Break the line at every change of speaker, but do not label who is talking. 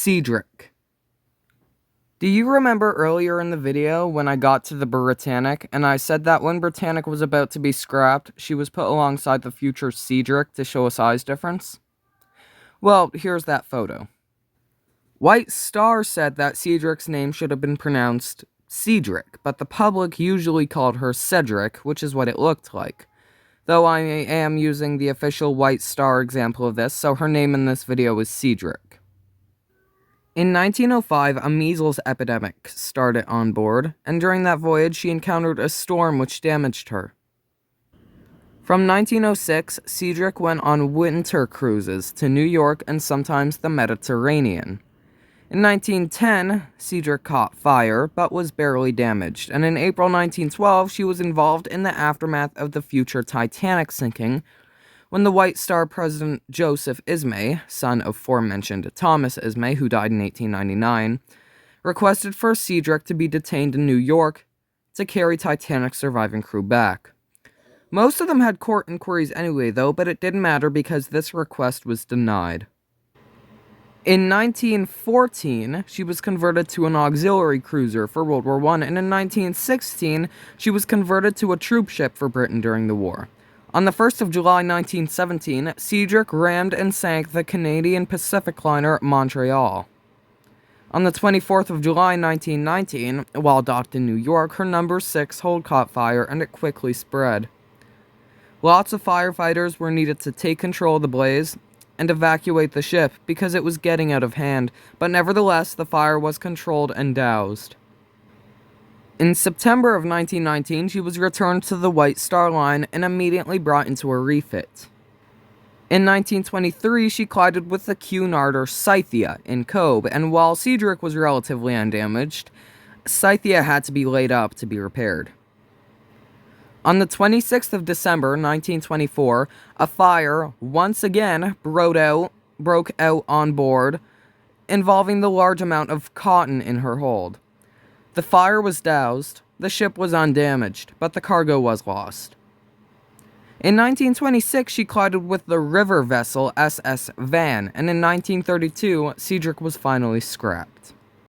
Cedric. Do you remember earlier in the video when I got to the Britannic and I said that when Britannic was about to be scrapped, she was put alongside the future Cedric to show a size difference? Well, here's that photo. White Star said that Cedric's name should have been pronounced Cedric, but the public usually called her Cedric, which is what it looked like. Though I am using the official White Star example of this, so her name in this video is Cedric. In 1905, a measles epidemic started on board, and during that voyage she encountered a storm which damaged her. From 1906, Cedric went on winter cruises to New York and sometimes the Mediterranean. In 1910, Cedric caught fire, but was barely damaged, and in April 1912, she was involved in the aftermath of the future Titanic sinking, when the White Star President Joseph Ismay, son of aforementioned Thomas Ismay, who died in 1899, requested for Cedric to be detained in New York to carry Titanic's surviving crew back. Most of them had court inquiries anyway, though, but it didn't matter because this request was denied. In 1914, she was converted to an auxiliary cruiser for World War I, and in 1916, she was converted to a troop ship for Britain during the war. On the 1st of July 1917, Cedric rammed and sank the Canadian Pacific liner Montreal. On the 24th of July 1919, while docked in New York, her number 6 hold caught fire and it quickly spread. Lots of firefighters were needed to take control of the blaze and evacuate the ship because it was getting out of hand, but nevertheless, the fire was controlled and doused. In September of 1919, she was returned to the White Star Line and immediately brought into a refit. In 1923, she collided with the Cunarder Scythia in Cobh, and while Cedric was relatively undamaged, Scythia had to be laid up to be repaired. On the 26th of December, 1924, a fire once again broke out on board, involving the large amount of cotton in her hold. The fire was doused, the ship was undamaged, but the cargo was lost. In 1926, she collided with the river vessel SS Van, and in 1932, Cedric was finally scrapped.